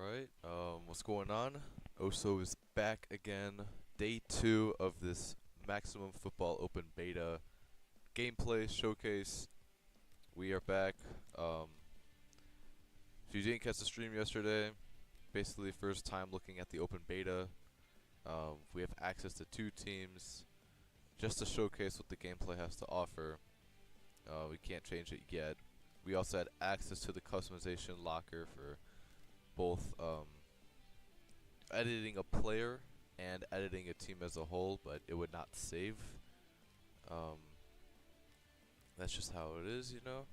Alright, what's going on? Oso is back again. Day 2 of this Maximum Football Open Beta gameplay showcase. We are back. Um, if you didn't catch the stream yesterday, basically first time looking at the open beta. We have access to 2 teams just to showcase what the gameplay has to offer. We can't change it yet. We also had access to the customization locker for both editing a player and editing a team as a whole, but it would not save. Um, that's just how it is, you know.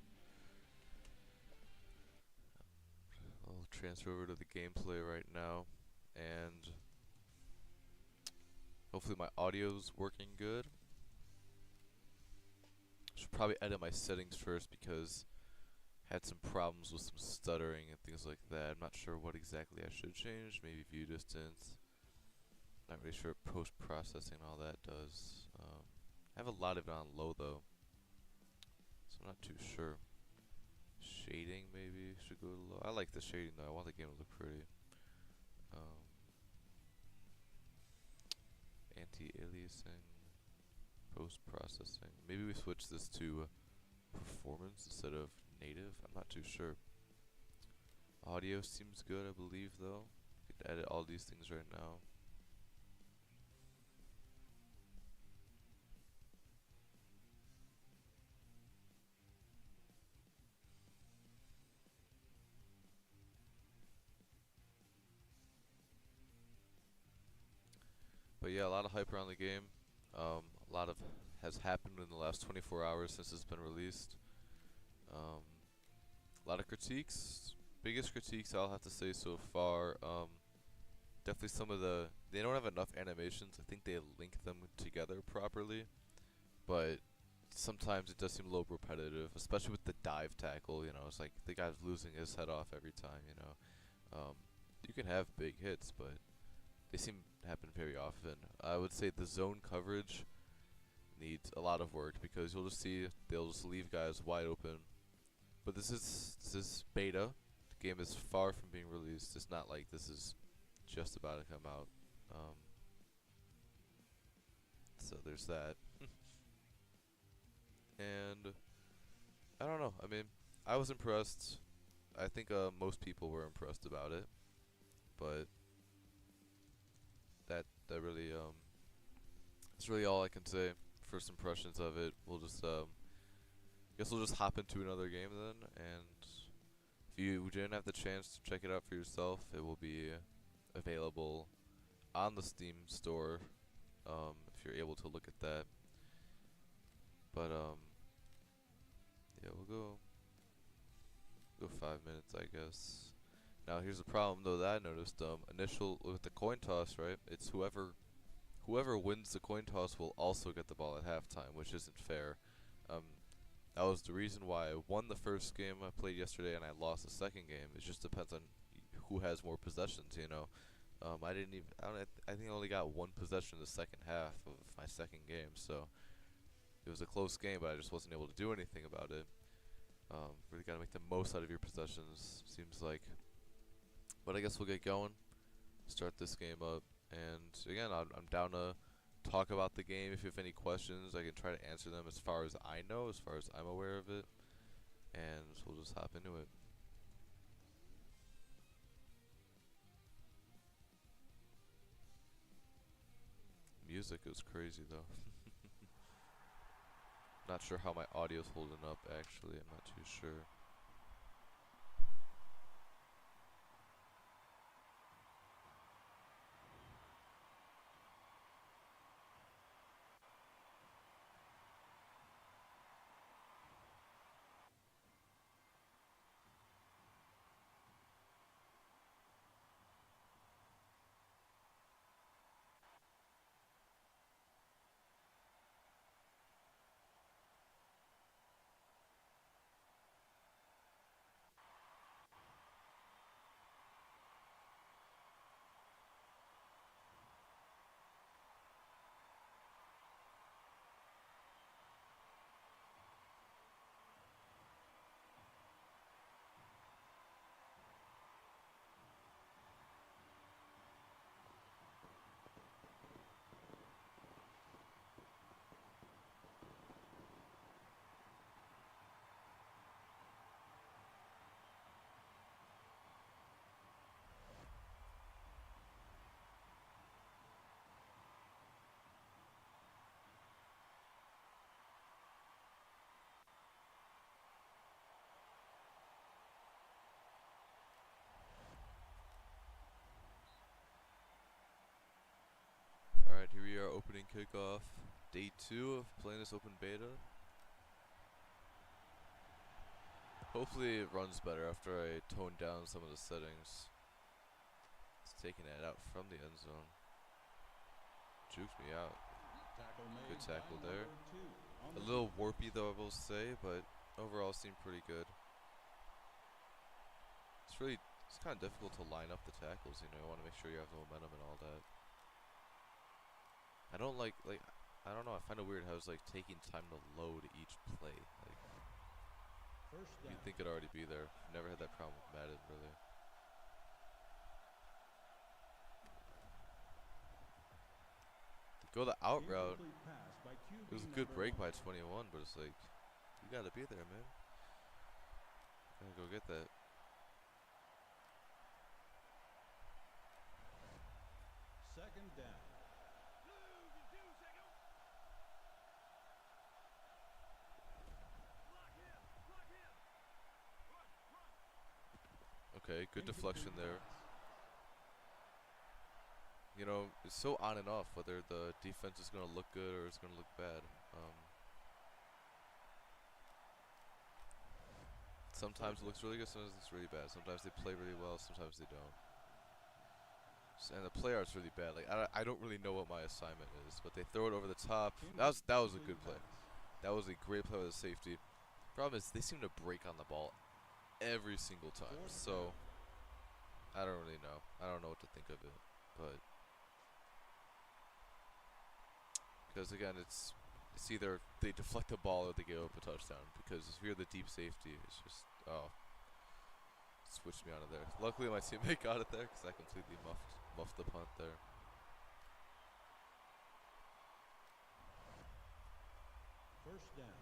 I'll transfer over to the gameplay right now, and hopefully my audio's working good. Should probably edit my settings first because I had some problems with some stuttering and things like that. I'm not sure what exactly I should change. Maybe view distance. Not really sure what post-processing and all that does. I have a lot of it on low though, so I'm not too sure. Shading maybe should go low. I like the shading though. I want the game to look pretty. Um, Anti-aliasing, post-processing. Maybe we switch this to performance instead of native. I'm not too sure. Audio seems good, I believe though. I could edit all these things right now. But yeah, a lot of hype around the game. A lot of has happened in the last 24 hours since it's been released. A lot of critiques. Biggest critiques I'll have to say so far. Definitely some of they don't have enough animations. I think they link them together properly, but sometimes it does seem a little repetitive, especially with the dive tackle. You know, it's like the guy's losing his head off every time. You can have big hits, but they seem to happen very often. I would say the zone coverage needs a lot of work because you'll just see they'll just leave guys wide open. But this is beta. The game is far from being released. It's not like this is just about to come out. Um, so there's that. And I don't know. I mean, I was impressed. I think most people were impressed about it, but that really that's really all I can say. First impressions of it. Guess we'll just hop into another game then. And if you didn't have the chance to check it out for yourself, it will be available on the Steam store. If you're able to look at that. But yeah, we'll go 5 minutes, I guess. Now here's the problem though that I noticed. Initial with the coin toss, right? It's whoever wins the coin toss will also get the ball at halftime, which isn't fair. Um, that was the reason why I won the first game I played yesterday and I lost the second game. It just depends on who has more possessions, you know. I didn't even. I think I only got one possession in the second half of my second game, so it was a close game, but I just wasn't able to do anything about it. Really gotta make the most out of your possessions, seems like. But I guess we'll get going. Start this game up, and again, I'm down to talk about the game. If you have any questions, I can try to answer them as far as I know, as far as I'm aware of it, and we'll just hop into it. Music is crazy though. Not sure how my audio's holding up actually. I'm not too sure. kickoff. Day 2 of playing this open beta. Hopefully it runs better after I tone down some of the settings. It's taking it out from the end zone. Jukes me out. Good tackle there. A little warpy though, I will say, but overall seemed pretty good. It's kind of difficult to line up the tackles, you know. You want to make sure you have the momentum and all that. I don't like I don't know. I find it weird how it's like taking time to load each play. Like, you'd think it'd already be there. Never had that problem with Madden, really. To go the out route, it was a good break by 21, but it's like, you gotta be there, man. Gotta go get that. Second down. Okay, good deflection there. You know, it's so on and off whether the defense is going to look good or it's going to look bad. Sometimes it looks really good, sometimes it looks really bad. Sometimes they play really well, sometimes they don't. And the play art's really bad. Like I don't really know what my assignment is, but they throw it over the top. That was a good play. That was a great play with the safety. Problem is they seem to break on the ball every single time. So I don't really know. I don't know what to think of it, but because again, it's either they deflect the ball or they give up a touchdown. Because if you're the deep safety, it's just switched me out of there. Luckily, my teammate got it there because I completely muffed the punt there. First down.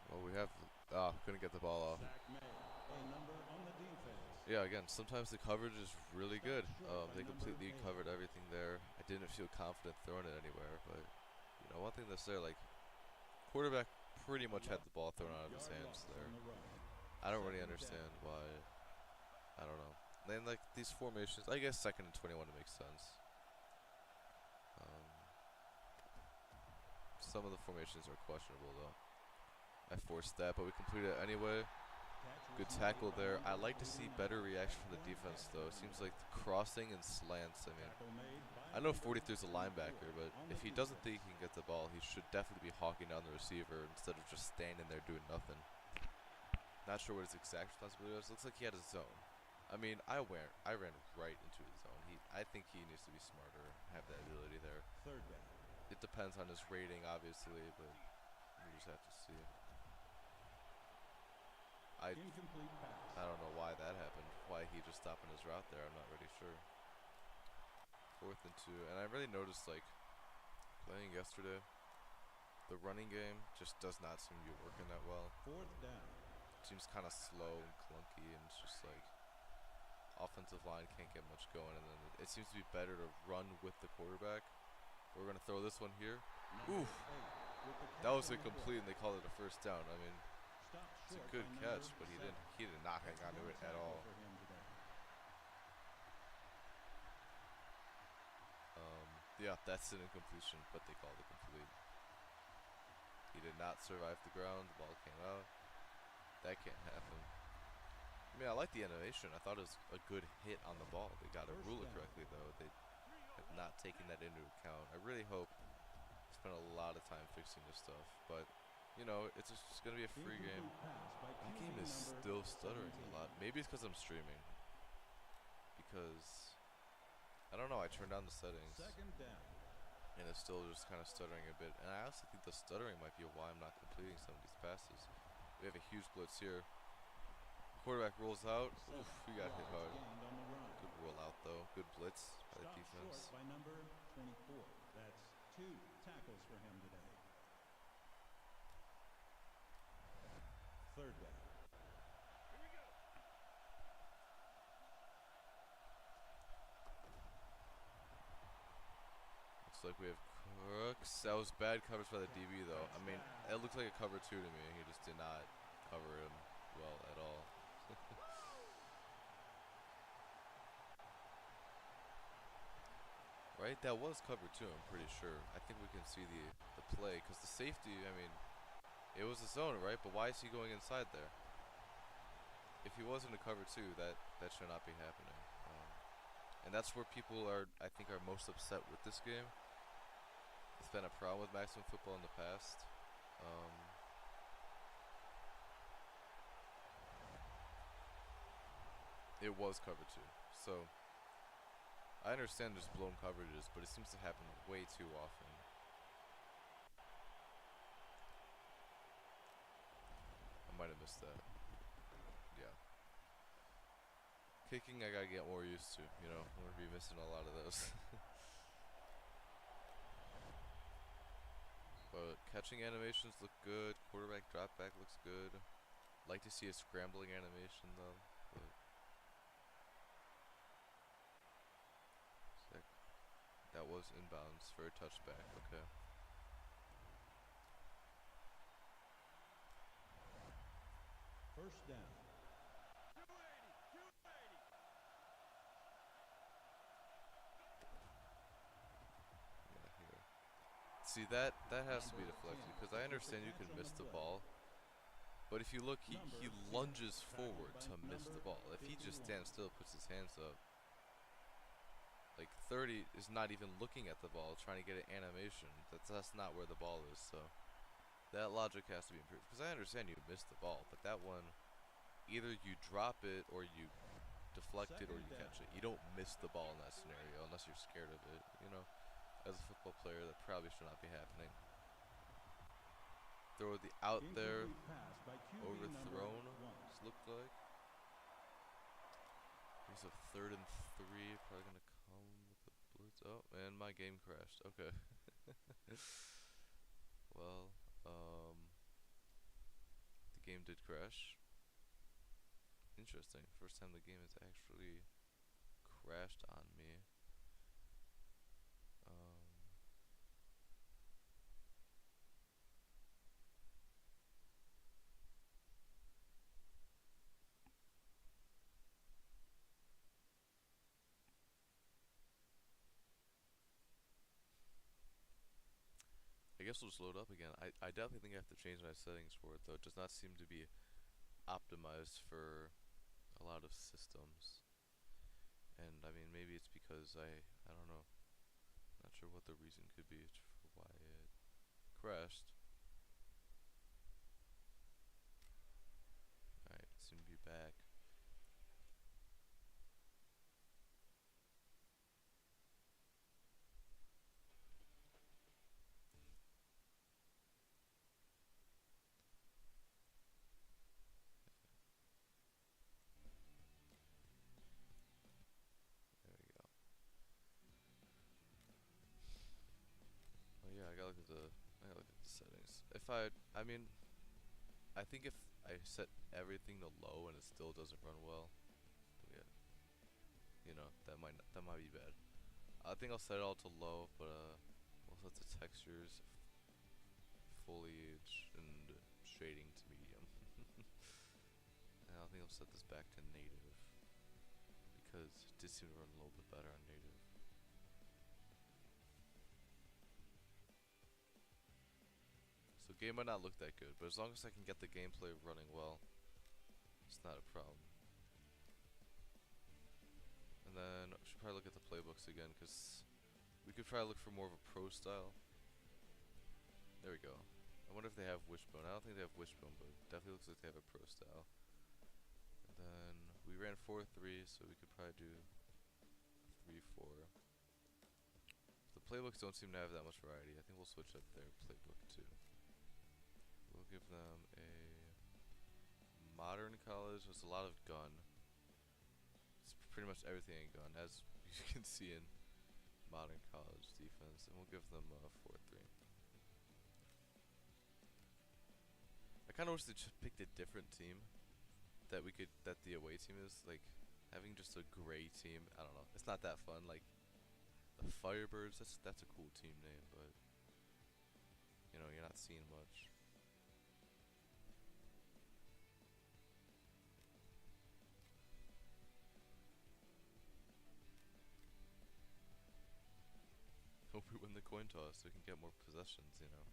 Well, we have couldn't get the ball off. Yeah, again, sometimes the coverage is really good. They completely covered everything there. I didn't feel confident throwing it anywhere, but you know, one thing that's there, like quarterback pretty much had the ball thrown out of his hands there. I don't really understand why. I don't know. Then like these formations, I guess 2nd and 21 it makes sense. Some of the formations are questionable though. I forced that, but we completed it anyway. Good tackle there. I like to see better reaction from the defense, though. It seems like crossing and slants. I mean, I know 43 is a linebacker, but if he doesn't think he can get the ball, he should definitely be hawking down the receiver instead of just standing there doing nothing. Not sure what his exact responsibility was. Looks like he had a zone. I mean, I ran right into his zone. I think he needs to be smarter, have that ability there. Third down. It depends on his rating, obviously, but we just have to see. I don't know why that happened. Why he just stopped in his route there. I'm not really sure. 4th and 2, and I really noticed like playing yesterday, the running game just does not seem to be working that well. 4th down. It seems kind of slow and clunky, and it's just like offensive line can't get much going, and then it seems to be better to run with the quarterback. We're gonna throw this one here. Ooh, that was incomplete, and they called it a first down. I mean, it's a good catch, but he did not hang on to it at all. Yeah, that's an incompletion, but they called it complete. He did not survive the ground. The ball came out. That can't happen. I mean, I like the animation. I thought it was a good hit on the ball. They got to rule it correctly, though. They have not taken that into account. I really hope they spend a lot of time fixing this stuff, but you know, it's just going to be a free game. My game is still stuttering a lot. Maybe it's because I'm streaming. Because, I don't know, I turned down the settings. And it's still just kind of stuttering a bit. And I also think the stuttering might be why I'm not completing some of these passes. We have a huge blitz here. Quarterback rolls out. Oof, we got hit hard. Good roll out, though. Good blitz by the defense. By number 24. That's 2 tackles for him today. Third down. Here we go. Looks like we have Crooks. That was bad coverage by the DB, though. I mean, it looked like a cover 2 to me. He just did not cover him well at all. Right? That was cover too, I'm pretty sure. I think we can see the play, because the safety, I mean, it was a zone, right? But why is he going inside there? If he was in a cover two, that should not be happening. And that's where people are, I think, are most upset with this game. It's been a problem with Maximum Football in the past. It was cover two, so I understand there's blown coverages, but it seems to happen way too often. I might have missed that. Yeah. Kicking, I gotta get more used to. You know, I'm gonna be missing a lot of those. But catching animations look good. Quarterback drop back looks good. Like to see a scrambling animation though. But that was inbounds for a touchback. Okay. First down. Yeah, here. See, that has to be deflected, because I understand you can miss the ball. But if you look, he lunges forward to miss the ball. If he just stands still, puts his hands up, like 30 is not even looking at the ball, trying to get an animation. That's not where the ball is. So that logic has to be improved. Because I understand you missed the ball, but that one, either you drop it or you deflect it or you catch it. You don't miss the ball in that scenario unless you're scared of it. You know, as a football player, that probably should not be happening. Throw the out there, overthrown, this looked like. He's a 3rd and 3, probably gonna come with the blitz. Oh, and my game crashed. Okay. Well, the game did crash. Interesting. First time the game has actually crashed on me. I guess we'll just load up again. I definitely think I have to change my settings for it though. It does not seem to be optimized for a lot of systems. And I mean, maybe it's because I don't know. Not sure what the reason could be for why it crashed. Alright, seem to be back. There we go. Oh yeah, I gotta look at the settings. If I mean, I think if I set everything to low and it still doesn't run well, yeah, you know, that might be bad. I think I'll set it all to low, but we'll set the textures, foliage, and shading to medium. And I think I'll set this back to native, because it did seem to run a little bit better on native. So game might not look that good, but as long as I can get the gameplay running well, it's not a problem. And then I should probably look at the playbooks again, because we could probably look for more of a pro style. There we go. I wonder if they have wishbone. I don't think they have wishbone, but it definitely looks like they have a pro style. And then we ran 4-3, so we could probably do 3-4. The playbooks don't seem to have that much variety. I think we'll switch up their playbook too. We'll give them a modern college. There's a lot of gun. It's pretty much everything in gun, as you can see in modern college defense. And we'll give them 4-3. I kind of wish they just picked a different team that the away team is. Like, having just a gray team, I don't know. It's not that fun. Like, the Firebirds, that's a cool team name, but, you know, you're not seeing much. hope we win the coin toss so we can get more possessions, you know.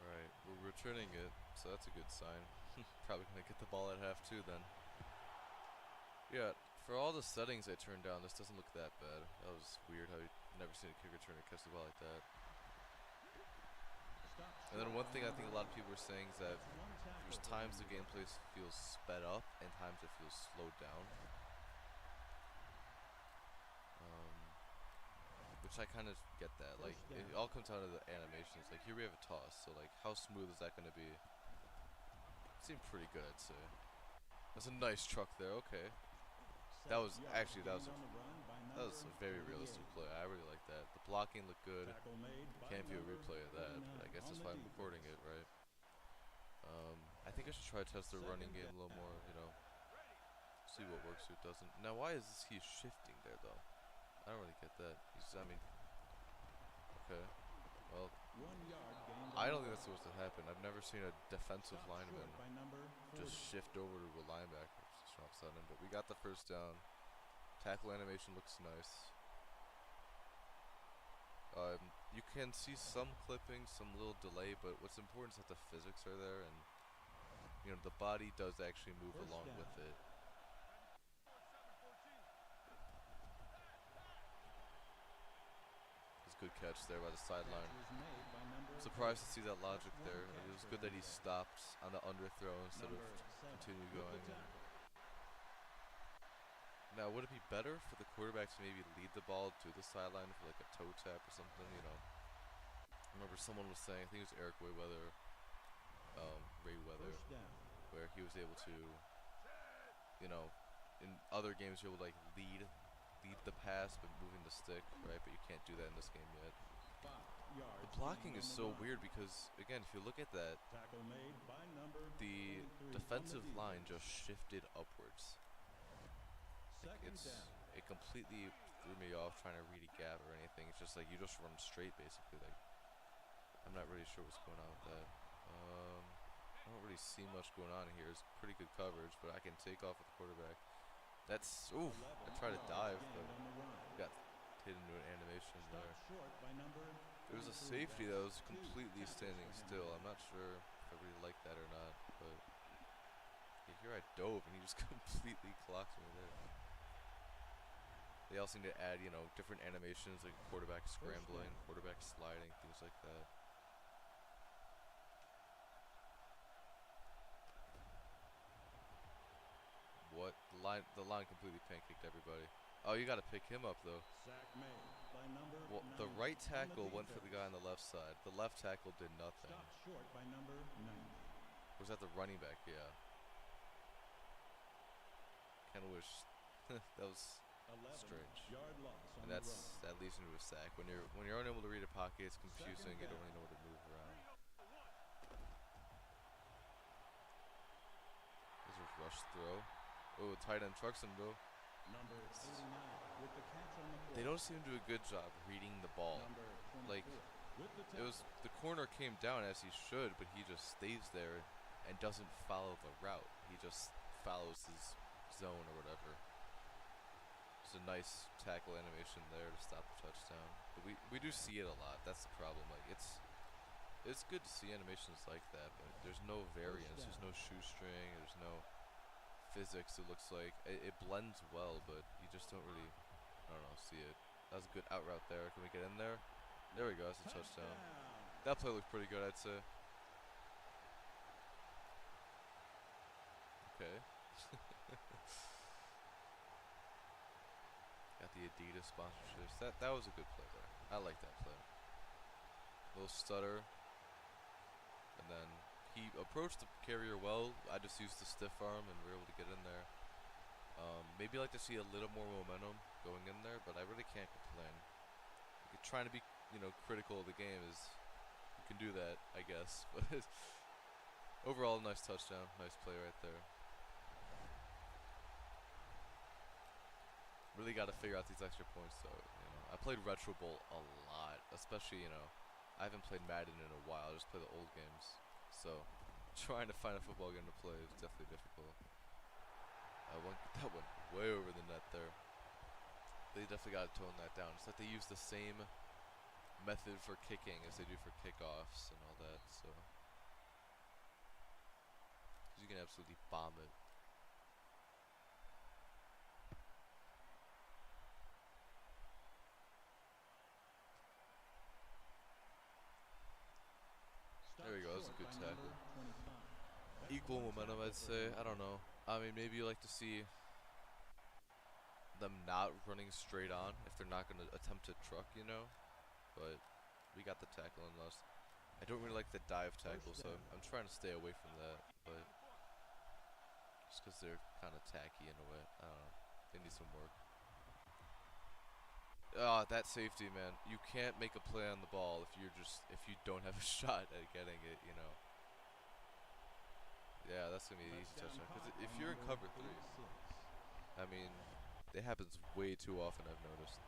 Alright, we're returning it, so that's a good sign. Probably gonna get the ball at half too then. Yeah, for all the settings I turned down, this doesn't look that bad. That was weird how you never seen a kick returner catch the ball like that. And then one thing I think a lot of people are saying is that there's times the gameplay feels sped up and times it feels slowed down. Which I kind of get that. Like, it all comes down to the animations. Like, here we have a toss, so like, how smooth is that going to be? It seemed pretty good, I'd say. That's a nice truck there. Okay. That was actually that was a very realistic play. I really like that. The blocking looked good. Can't view a replay of that, but I guess that's why I'm recording it, right? I think I should try to test the running game a little more. You know, see what works, what doesn't. Now, why is he shifting there though? I don't really get that. I mean, okay. Well, I don't think that's supposed to happen. I've never seen a defensive lineman just shift over to a linebacker just all of a sudden. But we got the first down. Tackle animation looks nice. You can see some clipping, some little delay, but what's important is that the physics are there, and you know the body does actually move along with it. Good catch there by the sideline. Surprised to see that logic there. It was good that he stopped on the underthrow instead of continue going. Now, would it be better for the quarterback to maybe lead the ball to the sideline for like a toe tap or something? You know, I remember someone was saying, I think it was Eric Ray Weather, where he was able to, you know, in other games you're able to like lead the pass but moving the stick, right? But you can't do that in this game yet. The blocking is so weird because, again, if you look at that, the defensive line just shifted upwards. Like it completely threw me off trying to read a gap or anything. It's just like you just run straight, basically. Like, I'm not really sure what's going on with that. I don't really see much going on here. It's pretty good coverage, but I can take off with the quarterback. That's, ooh, I tried to dive, but got hit into an animation there. There was a safety that was completely standing still. I'm not sure if I really like that or not, but yeah, here I dove and he just completely clocked me there. They also need to add, you know, different animations like quarterback scrambling, quarterback sliding, things like that. What? The line completely pancaked everybody. Oh, you got to pick him up though. Well, the right tackle went for the guy on the left side. The left tackle did nothing. Was that the running back? Yeah. Kind of wish that was strange. And that leads into a sack. When you're unable to read a pocket, it's confusing. You don't really know where to move around. This is a rush throw. Oh, tight end trucks him though. They don't seem to do a good job reading the ball. Like, the corner came down as he should, but he just stays there and doesn't follow the route. He just follows his zone or whatever. It's a nice tackle animation there to stop the touchdown. But we do see it a lot. That's the problem. Like it's good to see animations like that, but there's no variance. There's no shoestring. There's no physics. It looks like it blends well, but you just don't really, I don't know, see it. That was a good out route there. Can we get in there? There we go. That's a touchdown. That play looked pretty good, I'd say. Okay. Got the Adidas sponsorships. That was a good play there. I like that play. Little stutter. And then he approached the carrier well. I just used the stiff arm and we were able to get in there. Maybe like to see a little more momentum going in there, but I really can't complain. Like, trying to be, critical of the game is, you can do that, I guess. But overall, nice touchdown, nice play right there. Really got to figure out these extra points, though. I played Retro Bowl a lot, especially, I haven't played Madden in a while. I just play the old games, so trying to find a football game to play is definitely difficult. That went way over the net there. They definitely got to tone that down. It's like they use the same method for kicking as they do for kickoffs and all that. So you can absolutely bomb it. There we go. That was a good tackle. Equal momentum, I'd say. I don't know. I mean, maybe you like to see them not running straight on if they're not going to attempt to truck, But we got the tackle in us. I don't really like the dive tackle, so I'm trying to stay away from that. But just because they're kind of tacky in a way. I don't know. They need some work. That safety, man. You can't make a play on the ball if you don't have a shot at getting it, Yeah, that's going to be an easy touchdown. Because if you're in cover 3, I mean, it happens way too often, I've noticed.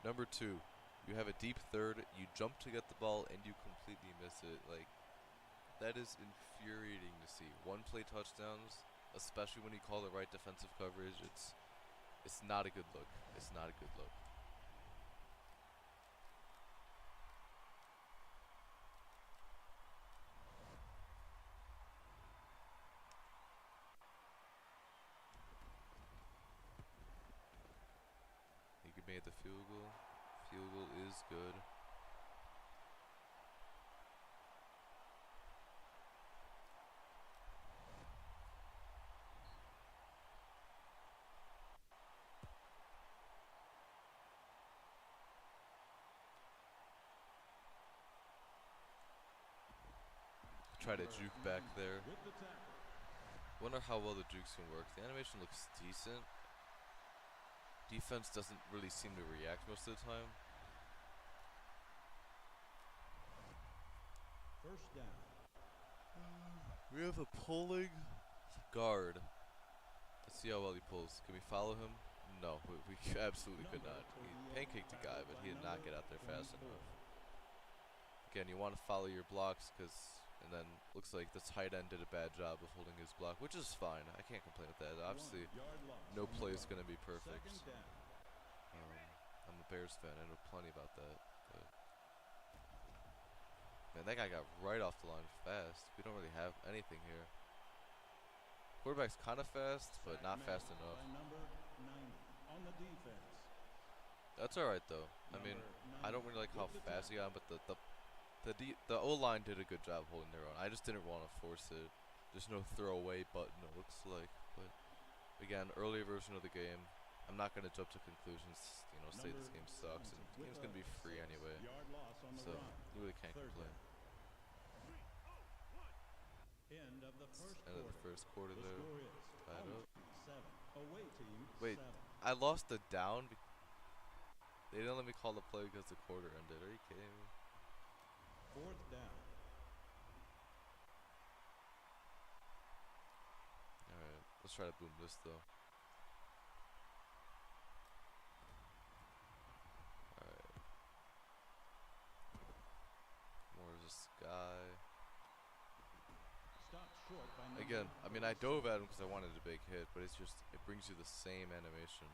Number 2, you have a deep third, you jump to get the ball, and you completely miss it. Like, that is infuriating to see. One-play touchdowns, especially when you call the right defensive coverage, it's not a good look. It's not a good look. He made the field goal. Field goal is good. Try to juke back there. Wonder how well the jukes can work. The animation looks decent. Defense doesn't really seem to react most of the time. First down. We have a pulling guard. Let's see how well he pulls. Can we follow him? No, we absolutely could not. He pancaked the guy, but he did not get out there fast enough. Again, you want to follow your blocks and then looks like the tight end did a bad job of holding his block, which is fine. I can't complain with that. Obviously, no play is going to be perfect. I'm a Bears fan. I know plenty about that. But man, that guy got right off the line fast. We don't really have anything here. Quarterback's kind of fast, but not fast enough. That's all right though. I mean, I don't really like how fast he got, but the O-line did a good job holding their own. I just didn't want to force it. There's no throwaway button, it looks like. But again, earlier version of the game. I'm not going to jump to conclusions, say this game sucks. And the game's going to be free anyway. So, you really can't complain. End of the first quarter there. Tied up. Wait, I lost the down. They didn't let me call the play because the quarter ended. Are you kidding me? Fourth down. Alright, let's try to boom this though. Alright. More of this guy. Again, I mean, I dove at him because I wanted a big hit, but it brings you the same animation.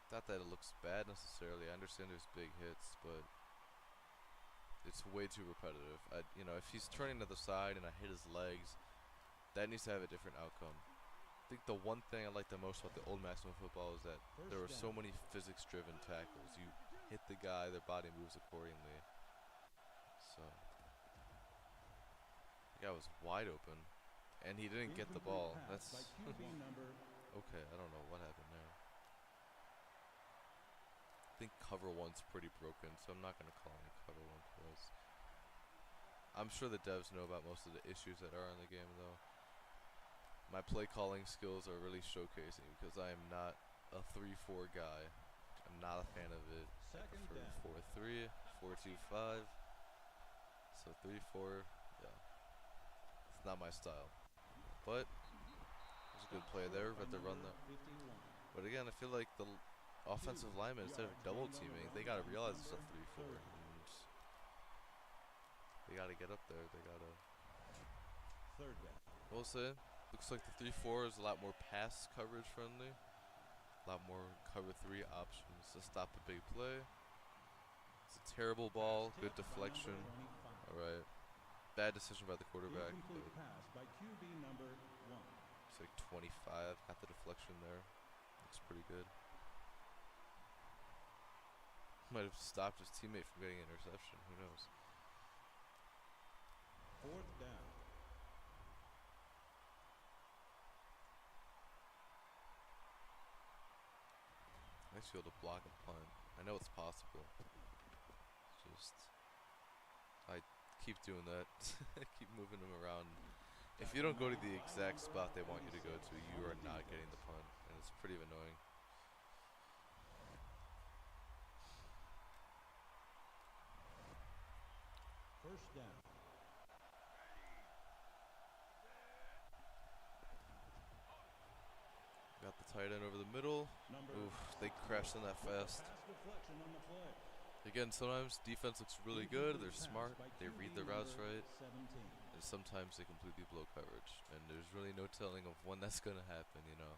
Not that it looks bad necessarily. I understand there's big hits, but it's way too repetitive. You know, if he's turning to the side and I hit his legs, that needs to have a different outcome. I think the one thing I like the most about the old Maximum football is that there were so many physics-driven tackles. You hit the guy, their body moves accordingly. So, the guy was wide open, and he didn't get the ball. That's okay. I don't know what happened there. I think cover one's pretty broken, so I'm not gonna call any cover one plays. I'm sure the devs know about most of the issues that are in the game, though. My play calling skills are really showcasing because I am not a 3-4 guy. I'm not a fan of it. I prefer 4-3, 4-2-5. So 3-4, yeah. It's not my style. But there's a good play there. Had to run that. But again, I feel like the offensive lineman, instead of double teaming, they gotta realize it's a 3-4. And they gotta get up there. They gotta. We'll say. Looks like the 3-4 is a lot more pass coverage friendly. A lot more cover 3 options to stop a big play. It's a terrible ball. Good deflection. Alright. Bad decision by the quarterback. It's like 25. Got the deflection there. Looks pretty good. Might have stopped his teammate from getting an interception. Who knows? 4th down. Nice field to block a punt. I know it's possible. Just I keep doing that. Keep moving them around. If you don't go to the exact spot they want you to go to, you are not getting the punt, and it's pretty annoying. First down. Got the tight end over the middle. Oof, they crashed in that fast. Again, sometimes defense looks really good. They're smart. They read their routes right. And sometimes they completely blow coverage. And there's really no telling of when that's going to happen, you know.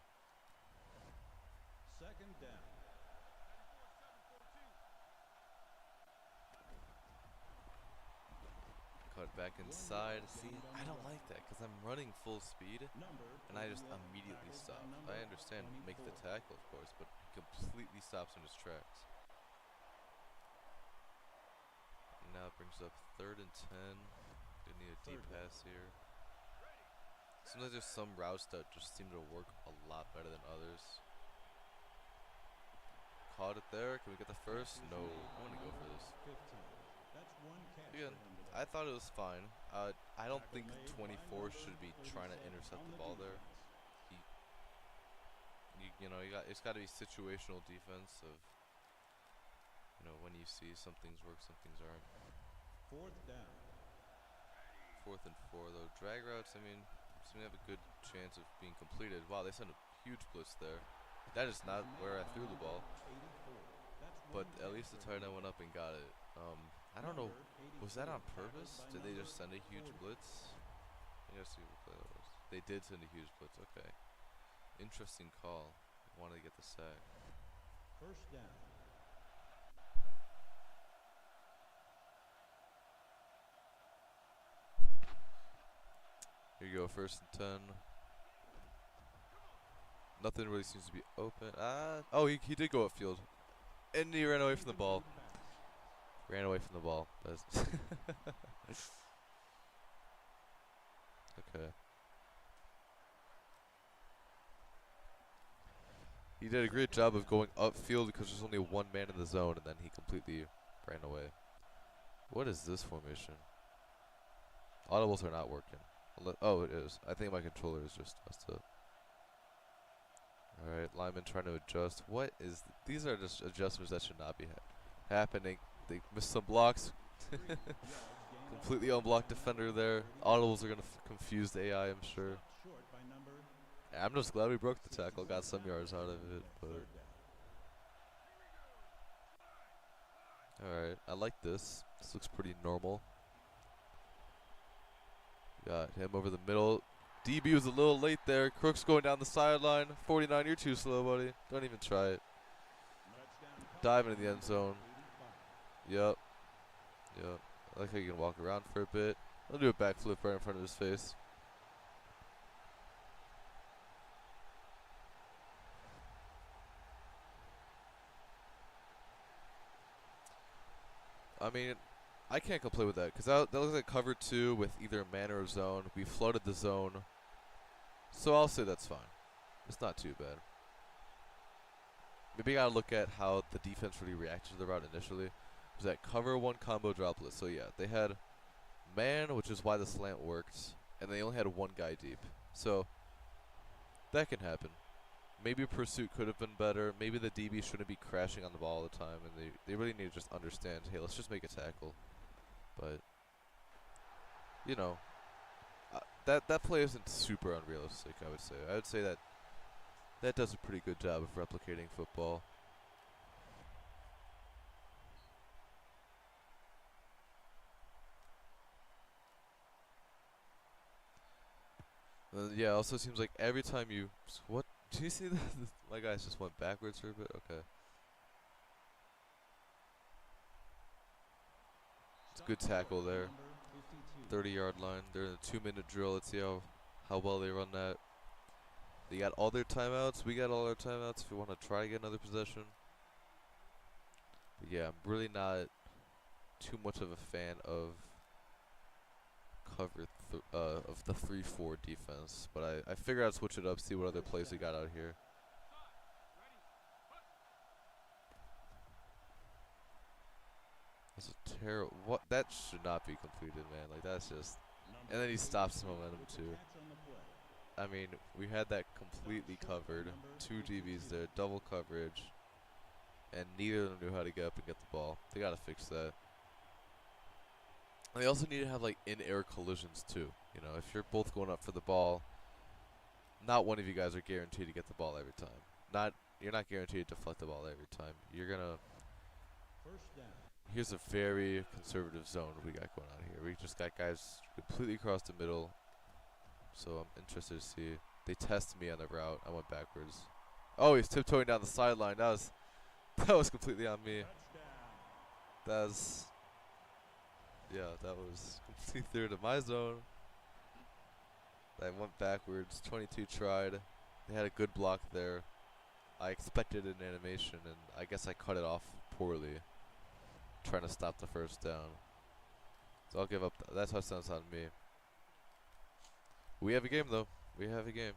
2nd down. Cut back inside. See, I don't like that because I'm running full speed and I just immediately stop. I understand make the tackle, of course, but he completely stops in his tracks. And now it brings up 3rd and 10. Gonna need a deep pass here. Sometimes there's some routes that just seem to work a lot better than others. Caught it there. Can we get the first? No. I want to go for this. Again, I thought it was fine. I don't think 24 should be trying to intercept the ball there. It's got to be situational defense of, when you see some things work, some things aren't. 4th down. 4th and 4 though. Drag routes, seem to have a good chance of being completed. Wow, they sent a huge blitz there. That is not where I threw the ball. But at least the tight end went up and got it. I don't know. Was that on purpose? Did they just send a huge blitz? I gotta see what play that was. They did send a huge blitz. Okay. Interesting call. Wanted to get the sack. First down. Here you go. 1st and 10. Nothing really seems to be open. Oh, he did go upfield. And he ran away from the ball. Ran away from the ball. That's okay. He did a great job of going upfield because there's only one man in the zone, and then he completely ran away. What is this formation? Audibles are not working. Oh, it is. I think my controller is just messed up. Alright, lineman trying to adjust. What is... These are just adjustments that should not be happening. They missed some blocks. Completely unblocked defender there. Audibles are going to confuse the AI, I'm sure. Yeah, I'm just glad we broke the tackle. Got some yards out of it. But alright, I like this. This looks pretty normal. Got him over the middle. DB was a little late there. Crooks going down the sideline. 49, you're too slow, buddy. Don't even try it. Diving in the end zone. Yep. Yep. I like how you can walk around for a bit. I'll do a backflip right in front of his face. I mean, I can't complain with that because that looks like cover 2 with either man or zone. We flooded the zone, so I'll say that's fine. It's not too bad. Maybe I gotta look at how the defense really reacted to the route initially. It was that cover 1 combo droplet. So yeah, they had man, which is why the slant worked, and they only had one guy deep. So that can happen. Maybe pursuit could have been better. Maybe the DB shouldn't be crashing on the ball all the time, and they really need to just understand, hey, let's just make a tackle. But, you know, that play isn't super unrealistic, I would say. I would say that does a pretty good job of replicating football. Yeah, also seems like every time you... What? Do you see that? My guys just went backwards for a bit? Okay. It's a good tackle there. 30-yard line. They're in a 2-minute drill. Let's see how well they run that. They got all their timeouts. We got all our timeouts if we want to try to get another possession. But yeah, I'm really not too much of a fan of of the 3-4 defense, but I figured I'd switch it up, see what other plays we got out here. That's a terrible. What? That should not be completed, man. Like that's just. And then he stops his momentum too. I mean, we had that completely covered. 2 DBs there, double coverage, and neither of them knew how to get up and get the ball. They gotta fix that. And they also need to have like in-air collisions too. You know, if you're both going up for the ball, not one of you guys are guaranteed to get the ball every time. You're not guaranteed to deflect the ball every time. You're gonna. Here's a very conservative zone we got going on here. We just got guys completely across the middle. So I'm interested to see. They tested me on the route. I went backwards. Oh, he's tiptoeing down the sideline. That was completely on me. That was completely through to my zone. I went backwards. 22 tried. They had a good block there. I expected an animation, and I guess I cut it off poorly, trying to stop the first down. So I'll give up. That touchdown's on me. We have a game, though. We have a game.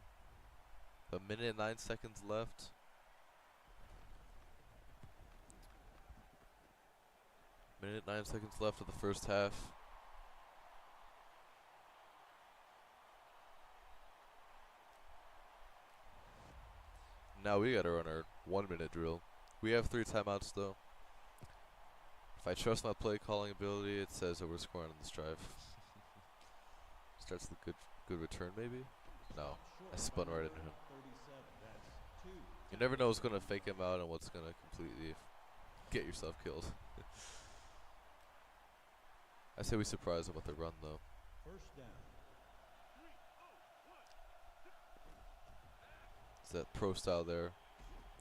1 minute and 9 seconds left. Minute 9 seconds left of the first half. Now we gotta run our 1-minute drill. We have 3 timeouts though. If I trust my play calling ability, it says that we're scoring on this drive. Starts the good return maybe? No. I spun right into him. You never know what's gonna fake him out and what's gonna completely get yourself killed. I say we surprise him with a run though. It's that pro style there.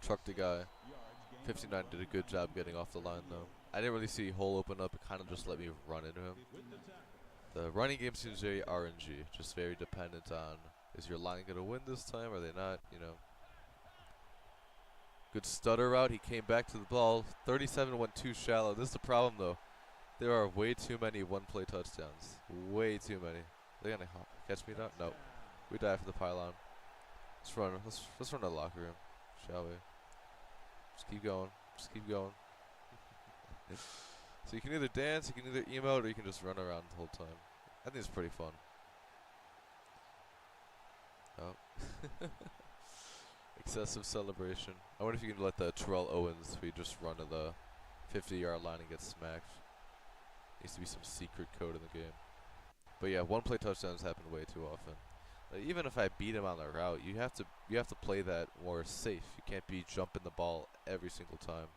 Trucked the guy. 59 did a good job getting off the line though. I didn't really see Hole open up. It kind of just let me run into him. The running game seems very RNG. Just very dependent on, is your line going to win this time? Are they not? You know. Good stutter route. He came back to the ball. 37 went too shallow. This is the problem though. There are way too many one-play touchdowns. Way too many. They're going to catch me now? No. We die for the pylon. Let's run. Let's run to the locker room, shall we? Just keep going. Just keep going. So you can either dance, you can either emote, or you can just run around the whole time. I think it's pretty fun. Oh. Excessive celebration. I wonder if you can let the Terrell Owens, we just run to the 50-yard line and get smacked. Needs to be some secret code in the game. But yeah, one-play touchdowns happen way too often. Even if I beat him on the route, you have to play that more safe. You can't be jumping the ball every single time.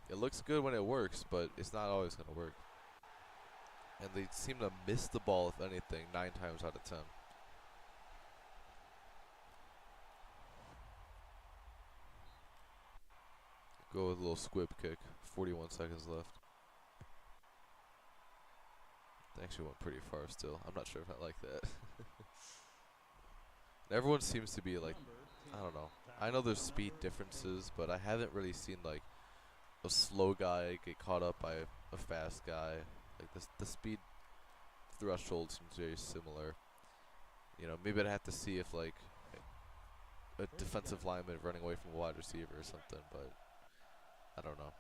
It looks good when it works, but it's not always going to work. And they seem to miss the ball, if anything, 9 times out of 10. Go with a little squib kick. 41 seconds left. They actually went pretty far still. I'm not sure if I like that. Everyone seems to be like, I don't know. I know there's speed differences, but I haven't really seen like a slow guy get caught up by a fast guy. Like the speed threshold seems very similar. You know, maybe I'd have to see if like a defensive lineman running away from a wide receiver or something, but I don't know.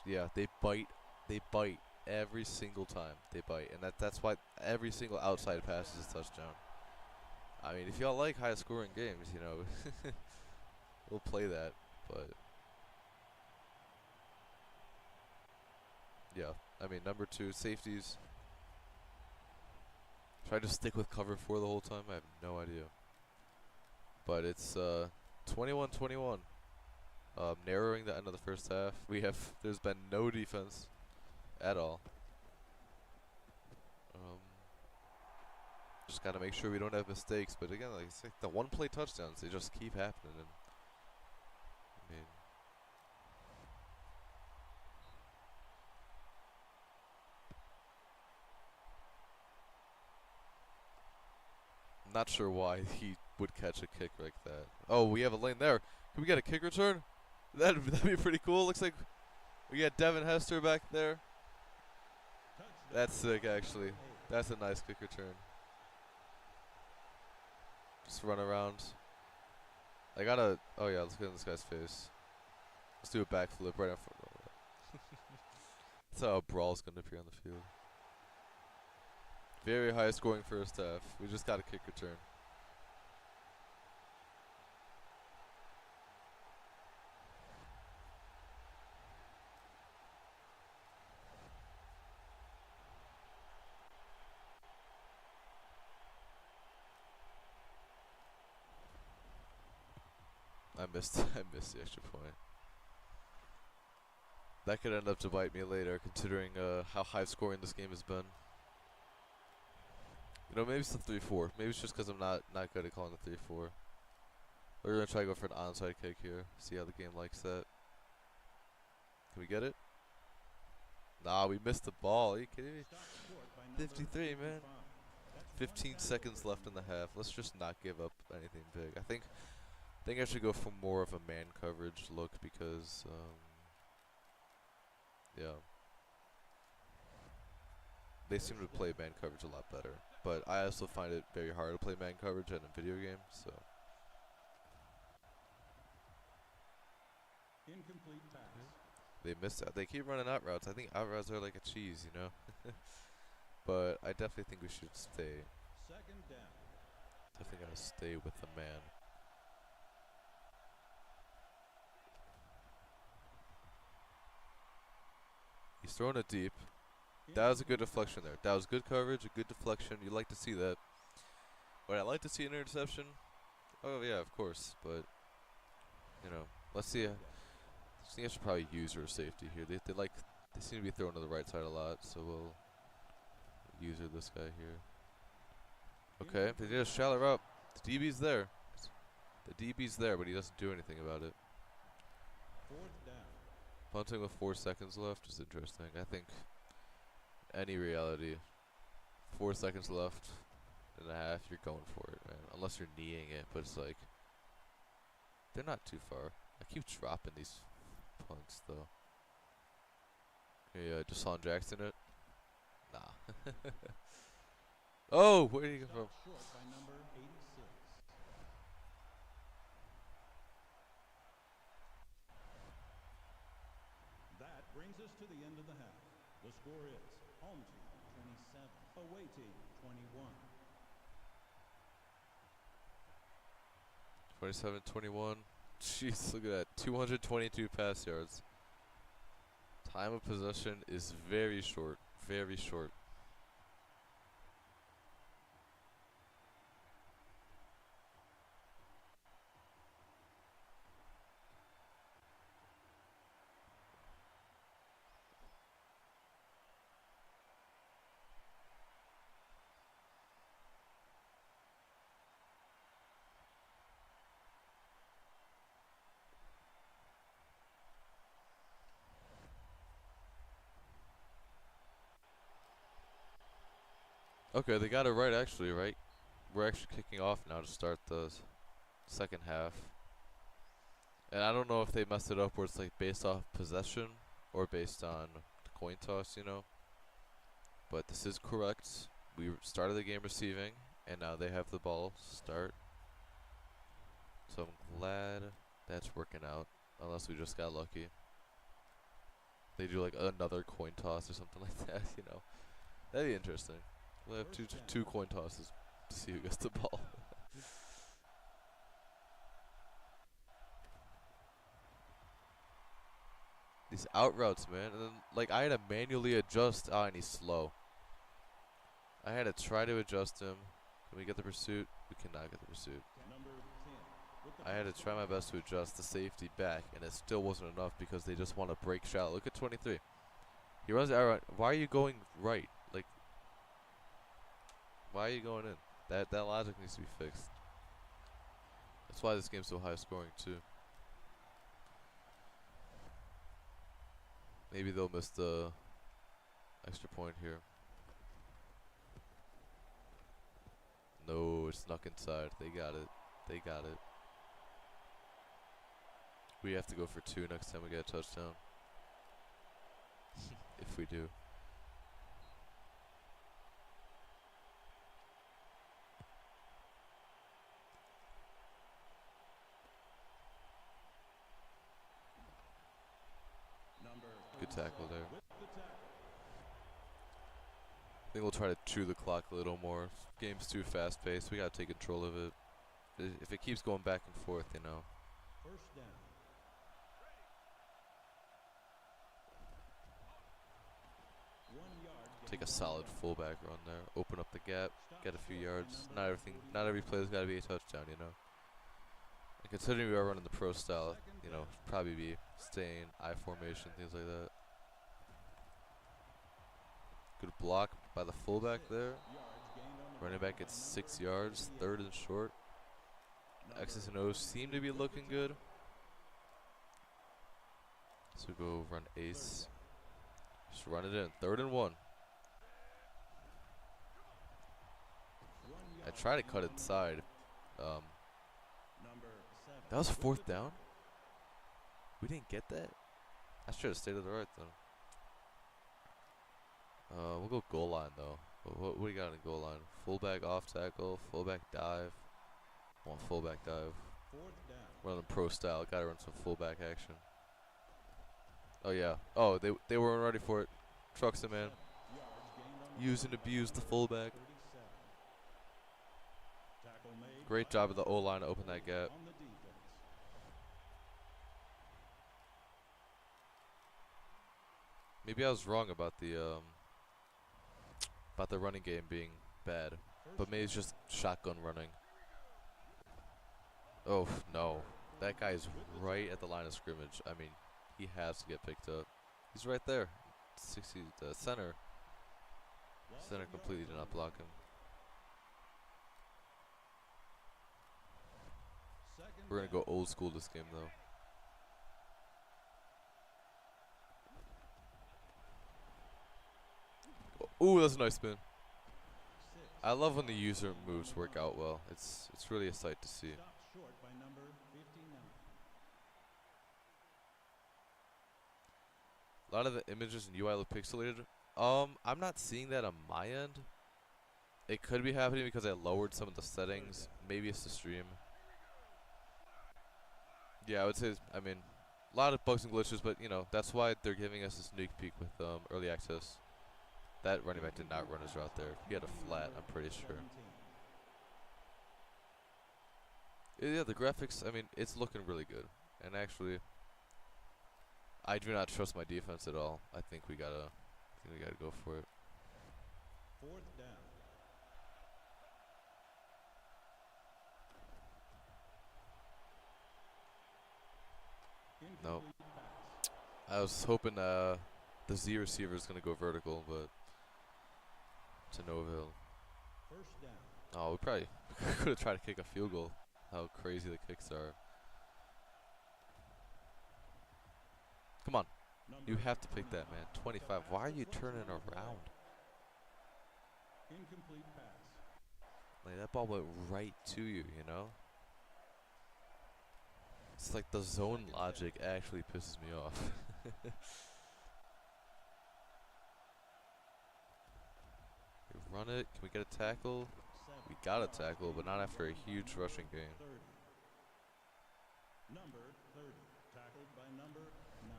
Yeah, they bite every single time. They bite, and that's why every single outside pass is a touchdown. I mean, if y'all like high-scoring games, you know, we'll play that. But yeah, I mean, number 2 safeties. Try to stick with cover 4 the whole time. I have no idea. But it's 21-21. Narrowing the end of the first half. There's been no defense at all. Just gotta make sure we don't have mistakes. But again, like it's like the one-play touchdowns, they just keep happening. And I mean, I'm not sure why he would catch a kick like that. Oh, we have a lane there. Can we get a kick return? That'd be pretty cool. Looks like we got Devin Hester back there. That's sick, actually. That's a nice kick return. Just run around. I gotta. Oh yeah, let's get in this guy's face. Let's do a backflip right in front of him. That's how a brawl's gonna appear on the field. Very high scoring first half. We just got a kick return. I missed the extra point. That could end up to bite me later, considering how high scoring this game has been. You know, maybe it's the 3-4. Maybe it's just because I'm not good at calling the 3-4. We're gonna try to go for an onside kick here. See how the game likes that. Can we get it? Nah, we missed the ball. Are you kidding me? 53, man. 15 seconds left in the half. Let's just not give up anything big. I think I should go for more of a man coverage look because, yeah. They seem to play man coverage a lot better. But I also find it very hard to play man coverage in a video game, so. Incomplete pass. They missed out. They keep running out routes. I think out routes are like a cheese, you know? But I definitely think we should stay. Second down. Definitely gotta stay with the man. He's throwing it deep. That was a good deflection there. That was good coverage, a good deflection. You like to see that. Would I like to see an interception? Oh yeah, of course. But you know, let's see. I think I should probably use her safety here. They seem to be throwing to the right side a lot, so we'll use her this guy here. Okay, they did a shallow route. The DB's there. The DB's there, but he doesn't do anything about it. Fourth down. Punting with 4 seconds left is interesting. I think any reality, 4 seconds left and a half, you're going for it, man. Unless you're kneeing it, but it's like they're not too far. I keep dropping these punts though. Okay, Deshaun Jackson it. Nah. Oh, where did he come from? Short by number 86. That brings us to the end of the half. The score is home team 27, away team 21. 27-21. Jeez, look at that. 222 pass yards. Time of possession is very short. Very short. Okay, they got it right actually, right? We're actually kicking off now to start the second half. And I don't know if they messed it up where it's like based off possession or based on the coin toss, you know. But this is correct. We started the game receiving, and now they have the ball start. So I'm glad that's working out, unless we just got lucky. They do like another coin toss or something like that, you know. That'd be interesting. We'll have two coin tosses to see who gets the ball. These out routes, man. And then, like, I had to manually adjust. Oh, and he's slow. I had to try to adjust him. Can we get the pursuit? We cannot get the pursuit. I had to try my best to adjust the safety back, and it still wasn't enough because they just want to break shallow. Look at 23. He runs the out route. Why are you going right? Like, why are you going in? That logic needs to be fixed. That's why this game's so high scoring too. Maybe they'll miss the extra point here. No, it's snuck inside. They got it. They got it. We have to go for 2 next time we get a touchdown. If we do. Good tackle there. I think we'll try to chew the clock a little more. Game's too fast paced. We gotta take control of it. If it keeps going back and forth, you know. First down. Take a solid fullback run there. Open up the gap. Get a few yards. Not every play's gotta be a touchdown, you know. And considering we are running the pro style, you know, probably be staying I formation, things like that. Good block by the fullback there. Running back gets 6 yards, 3rd and short. X's and O's seem to be looking good. So go run ace. Just run it in. 3rd and 1. I try to cut inside. That was 4th down. We didn't get that. I should have stayed to the right then. We'll go goal line though. What do you got in goal line? Fullback off tackle, fullback dive. I want fullback dive. Running pro style. Gotta run some fullback action. Oh yeah. Oh, they weren't ready for it. Trucks him in. Use and abuse the fullback. Great job of the O-line to open that gap. Maybe I was wrong about the running game being bad, but maybe it's just shotgun running. Oh no, that guy's right at the line of scrimmage. I mean, he has to get picked up. He's right there. 60, the center. Center completely did not block him. We're gonna go old school this game though. Ooh, that's a nice spin. I love when the user moves work out well. It's really a sight to see. A lot of the images and UI look pixelated. I'm not seeing that on my end. It could be happening because I lowered some of the settings. Maybe it's the stream. Yeah, I would say, I mean, a lot of bugs and glitches, but, you know, that's why they're giving us a sneak peek with early access. That running back did not run his route there. He had a flat, I'm pretty sure. Yeah, the graphics, I mean, it's looking really good. And actually, I do not trust my defense at all. I think we gotta go for it. 4th down. No. I was hoping the Z receiver is gonna go vertical, but to no avail. First down. Oh, we probably could have tried to kick a field goal. How crazy the kicks are. Come on. You have to pick that, man. 25. Why are you turning around? Incomplete pass. Like, that ball went right to you, you know? It's like the zone logic actually pisses me off. We run it. Can we get a tackle? 7 We got a yards tackle, but gained not on after a the run by huge number rushing gain. 30. Number 30. Tackled by number 9.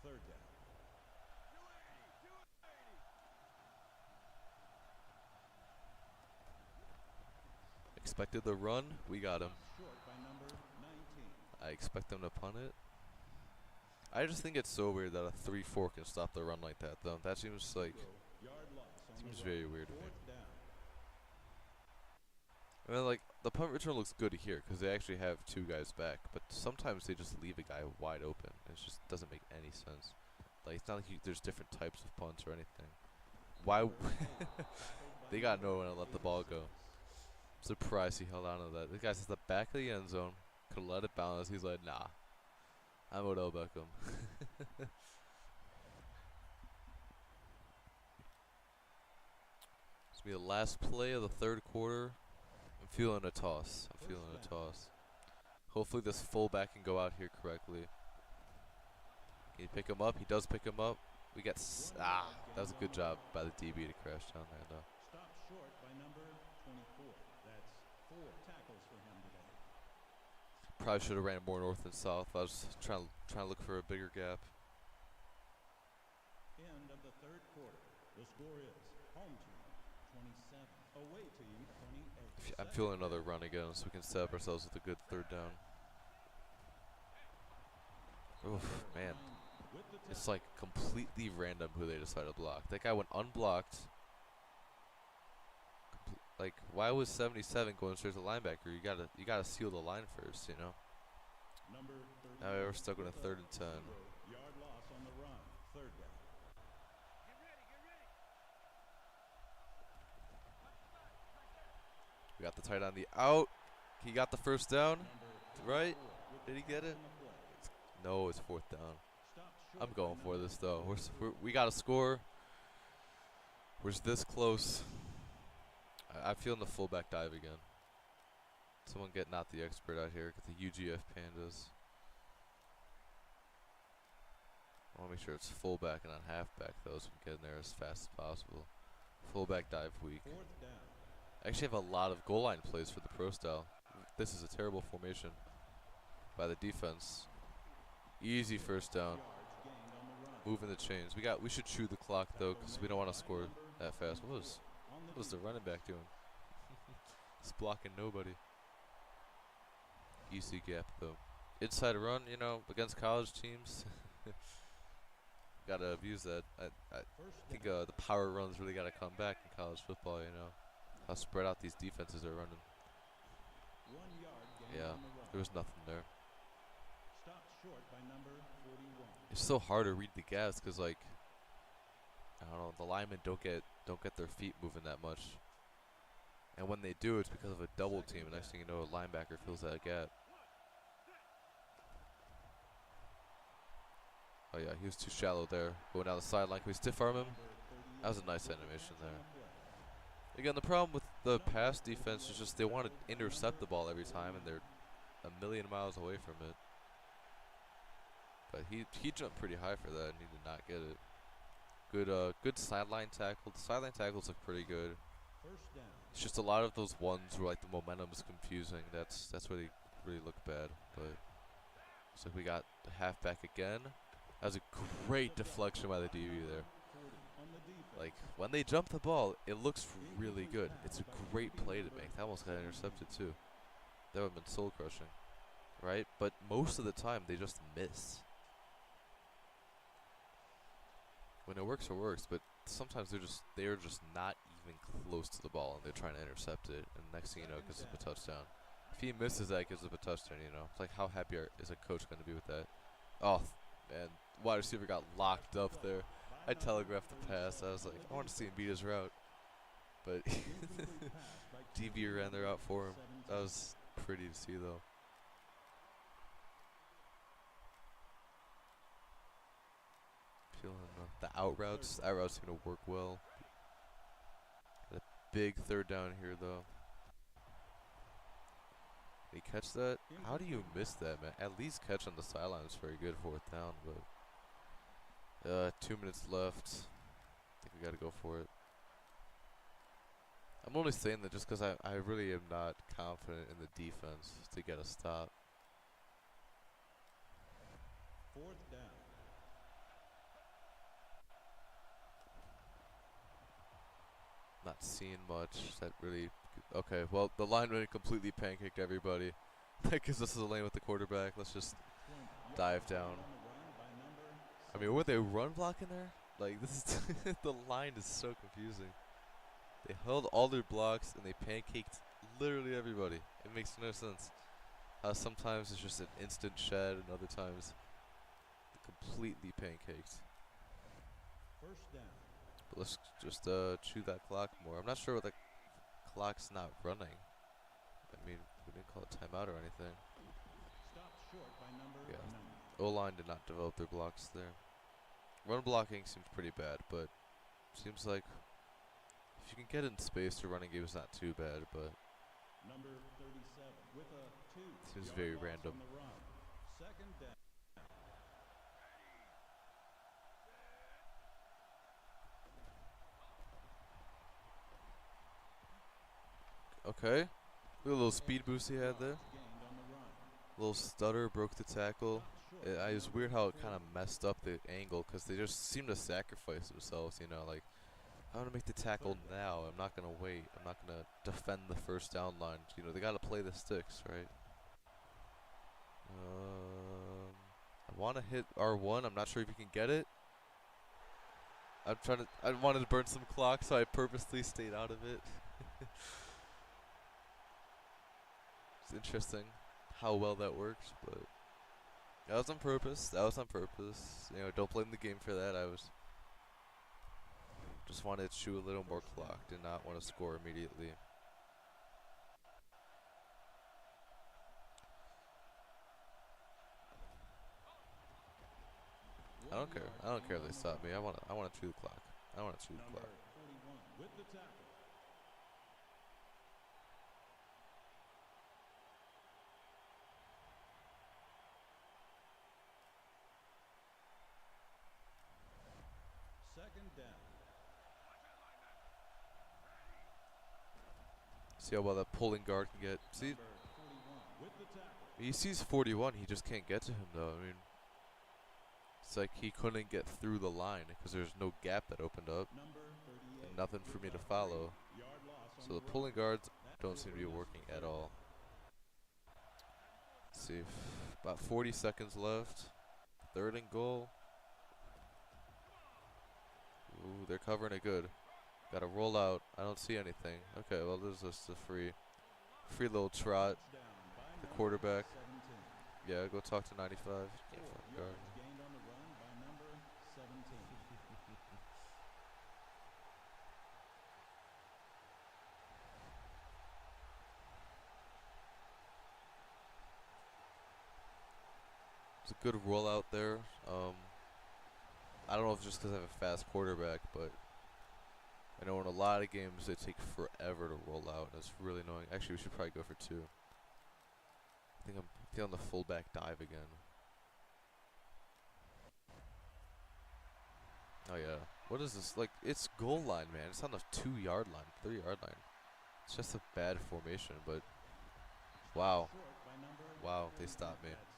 Third down. Expected the run. We got him. Short by number 19. I expect them to punt it. I just think it's so weird that a 3-4 can stop the run like that, though. That seems like Yard loss on seems the very run. weird to me. Fourth down. I mean, like, the punt return looks good here because they actually have 2 guys back, but sometimes they just leave a guy wide open. It just doesn't make any sense. Like, it's not like there's different types of punts or anything. Why? They got no one to let the ball go. Surprised he held on to that. This guy's at the back of the end zone. Could let it bounce. He's like, nah. I'm Odell Beckham. It's gonna be the last play of the third quarter. I'm feeling a toss. I'm feeling a toss. Hopefully this fullback can go out here correctly. Can he pick him up? He does pick him up. We got that was a good job by the DB to crash down there, though. Stop short by number 24. That's 4 tackles for him today. Probably should have ran more north than south. I was trying to look for a bigger gap. End of the third quarter. The score is home team 27, away team 28. I'm feeling another run again, so we can set up ourselves with a good third down. Oof, man. It's like completely random who they decide to block. That guy went unblocked. Like, why was 77 going straight to linebacker? You gotta seal the line first, you know. Number Now we're stuck with a 3rd and 10. Yard loss on the run. Third down. We got the tight on the out. He got the first down, right? Did he get it? No, it's 4th down. I'm going for this though. We got to score. We're this close. I'm feeling the fullback dive again. Someone get not the expert out here. Get the UGF Pandas. I want to make sure it's fullback and not halfback though, so we can get in there as fast as possible. Fullback dive week. Fourth down. I actually have a lot of goal line plays for the pro style. This is a terrible formation by the defense. Easy first down. Moving the chains. We should chew the clock though, because we don't want to score that fast. What was the running back doing? He's blocking nobody. Easy gap though. Inside run, you know, against college teams. Gotta abuse that. I think the power runs really gotta come back in college football. You know, how spread out these defenses are running. 1 yard gain Yeah, on the run. there was nothing there. Stopped short by number 41. It's so hard to read the gaps because, like, I don't know, the linemen don't get their feet moving that much, and when they do, it's because of a double team. And next thing you know, a linebacker fills that gap. Oh yeah, he was too shallow there. Going down the sideline, can we stiff arm him? That was a nice animation there. Again, the problem with the pass defense is just they want to intercept the ball every time, and they're a million miles away from it. But he jumped pretty high for that, and he did not get it. Good sideline tackle. The sideline tackles look pretty good. First down. It's just a lot of those ones where like the momentum is confusing. That's where they really look bad. But looks like we got the halfback again. That was a great deflection by the DB there. Like, when they jump the ball, it looks really good. It's a great play to make. That almost got intercepted too. That would have been soul crushing, right? But most of the time, they just miss. When it works, but sometimes they're just not even close to the ball, and they're trying to intercept it. And next thing you know, it gives up a touchdown. If he misses that, it gives up a touchdown. You know, it's like how happy is a coach going to be with that? Oh man, wide receiver got locked up there. I telegraphed the pass. I was like, I want to see him beat his route, but DB ran their route for him. That was pretty to see though. Feeling the out routes. Out routes gonna work well. Gotta big third down here, though. Did he catch that? How do you miss that, man? At least catch on the sideline is very good, fourth down, but 2 minutes left. I think we got to go for it. I'm only saying that just because I really am not confident in the defense to get a stop. Fourth down. Not seeing much. That really... Okay, well, the lineman completely pancaked everybody. That gives us a lane with the quarterback. Let's just dive down. I mean, were they run blocking there? Like, this is... the line is so confusing. They held all their blocks, and they pancaked literally everybody. It makes no sense. Sometimes it's just an instant shed, and other times completely pancaked. First down. But let's just chew that clock more. I'm not sure what the clock's not running. I mean, we didn't call a timeout or anything. Stopped short by number 9. O-line did not develop their blocks there. Run blocking seems pretty bad, but seems like if you can get in space, the running game is not too bad, but Number 37 with a 2. seems very loss random. on the run. Second down. Okay. Look at the little speed boost he had there. Gained on the run. Little stutter, broke the tackle. It was weird how it kind of messed up the angle because they just seem to sacrifice themselves, you know, like, I'm going to make the tackle now. I'm not going to wait. I'm not going to defend the first down line. You know, they got to play the sticks, right? I want to hit R1. I'm not sure if you can get it. I wanted to burn some clock, so I purposely stayed out of it. It's interesting how well that works, but that was on purpose. That was on purpose. You know, don't blame the game for that. I was just wanted to chew a little more clock. Did not want to score immediately. I don't care. I don't care if they stop me. I want to chew the clock. I want to chew the Number clock. 41 with the tackle. Second down. See how well that pulling guard can get. See, Number 41 with the tackle. he sees 41. He just can't get to him, though. I mean, it's like he couldn't get through the line because there's no gap that opened up. Number 38 And nothing for me with to a follow. 3-yard loss on So the run. pulling guards That don't will seem to be bring us working to at third all. down. Let's see, about 40 seconds left. Third and goal. Ooh, they're covering it good. Got to roll out. I don't see anything. Okay, well, this is just a free little trot. Touchdown by The number quarterback. 17. Yeah, go talk to 95. Can't 4 fucking guard. yards gained on the run by number 17. It's a good rollout there. I don't know if it's just because I have a fast quarterback, but I know in a lot of games they take forever to roll out, and it's really annoying. Actually, we should probably go for 2. I think I'm feeling the fullback dive again. Oh yeah. What is this? Like, it's goal line, man. It's on the 2-yard line, 3-yard line. It's just a bad formation, but wow. Short by number Wow, they 41. stopped me. That's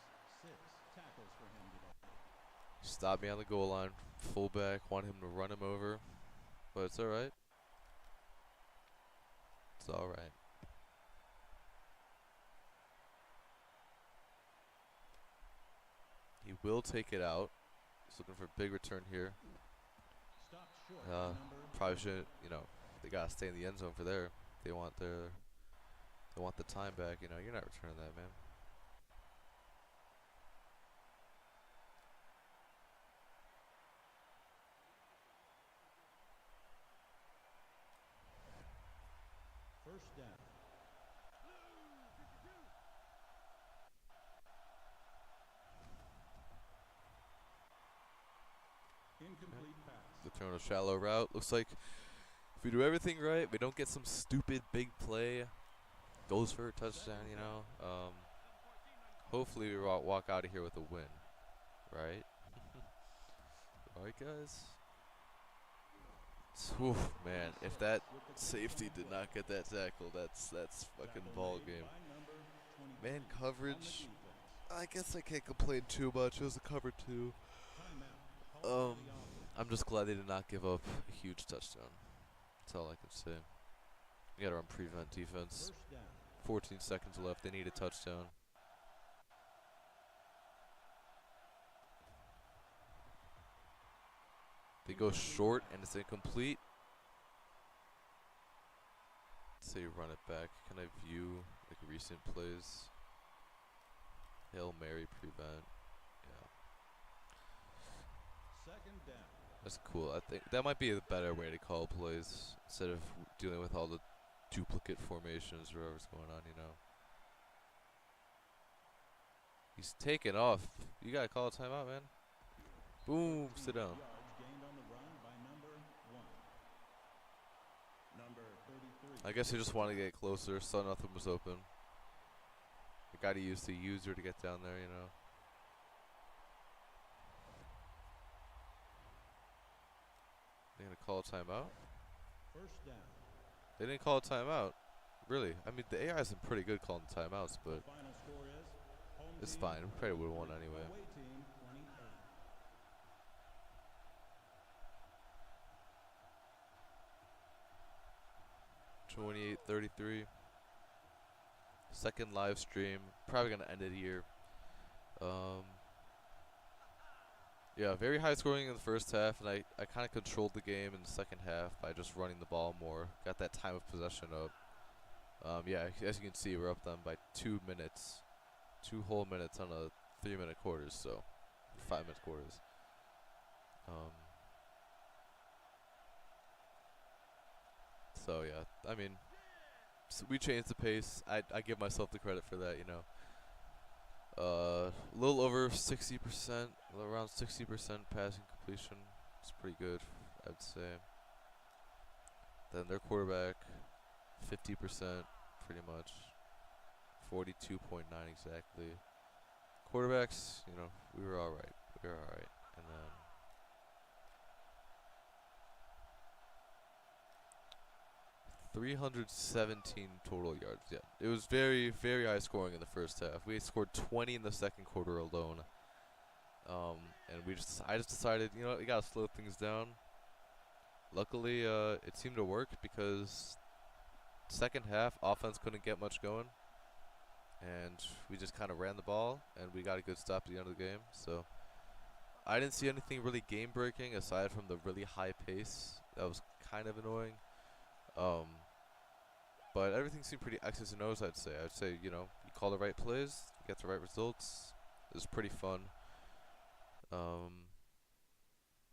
6 tackles for him today. Stopped me on the goal line. Fullback, want him to run him over. But it's alright. It's alright. He will take it out. He's looking for a big return here. Stopped short by number Probably should, you know, they gotta stay in the end zone for there. They want the time back, you know, you're not returning that, man. first down. Incomplete pass. They're throwing a shallow route. Looks like If we do everything right, we don't get some stupid big play, goes for a touchdown, you know. Hopefully we walk out of here with a win, right? Right, guys. Whew, man, if that safety did not get that tackle, that's fucking ball game. Man coverage, I guess I can't complain too much. It was a cover 2. I'm just glad they did not give up a huge touchdown. That's all I can say. You gotta run prevent defense. 14 seconds left. They need a touchdown. They go short and it's incomplete. Let's say run it back. Can I view like recent plays? Hail Mary prevent. Yeah. Second down. That's cool. I think that might be a better way to call plays instead of dealing with all the duplicate formations or whatever's going on, you know. He's taking off. You gotta call a timeout, man. Boom, sit down. Yards gained on the run by number 1. Number 33. I guess he just wanted to get closer, saw nothing was open. I gotta use the user to get down there, you know. They gonna call a timeout? First down. They didn't call a timeout. Really? I mean, the AI isn't pretty good calling timeouts, but Final score is home it's team fine. We probably would have won anyway. away team 28. 28-33. Second live stream. Probably gonna end it here. Yeah, very high scoring in the first half, and I kind of controlled the game in the second half by just running the ball more. Got that time of possession up. Yeah, as you can see, we're up them by 2 minutes. 2 whole minutes on a 3-minute quarters, so 5-minute quarters. So yeah, I mean, we changed the pace. I give myself the credit for that, you know. A little over 60%, around 60% passing completion. It's pretty good, I'd say. Then their quarterback, 50%, pretty much. 42.9 exactly. Quarterbacks, you know, we were alright. We were alright. And then 317 total yards. Yeah, it was very, very high scoring in the first half. We scored 20 in the second quarter alone. And I just decided, you know, we gotta slow things down. Luckily, it seemed to work because second half offense couldn't get much going, and we just kind of ran the ball, and we got a good stop at the end of the game. So I didn't see anything really game breaking aside from the really high pace. That was kind of annoying. But everything seemed pretty X's and O's, I'd say. I'd say, you know, you call the right plays, you get the right results. It was pretty fun.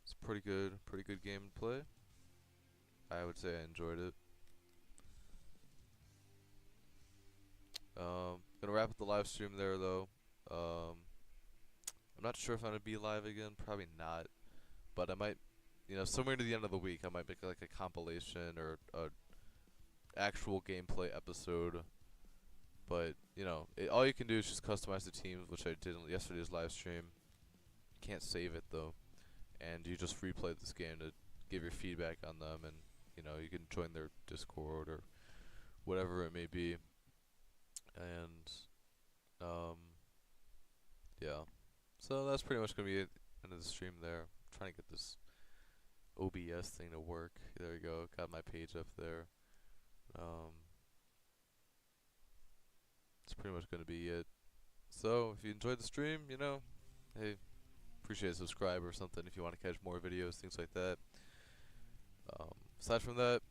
It's pretty good game to play. I would say I enjoyed it. Gonna wrap up the live stream there, though. I'm not sure if I'm gonna be live again. Probably not. But I might, you know, somewhere to the end of the week, I might make like a compilation or a actual gameplay episode. But you know, all you can do is just customize the teams, which I did in yesterday's live stream. Can't save it though, and you just replay this game to give your feedback on them, and you know, you can join their Discord or whatever it may be. And yeah, so that's pretty much gonna be it. End of the stream there. I'm trying to get this OBS thing to work. There we go. Got my page up there. It's pretty much gonna be it. So if you enjoyed the stream, you know, hey, appreciate a subscribe or something if you want to catch more videos, things like that. Aside from that,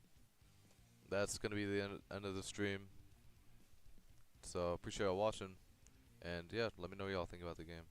that's gonna be the end of the stream. So appreciate y'all watching, and yeah, let me know what y'all think about the game.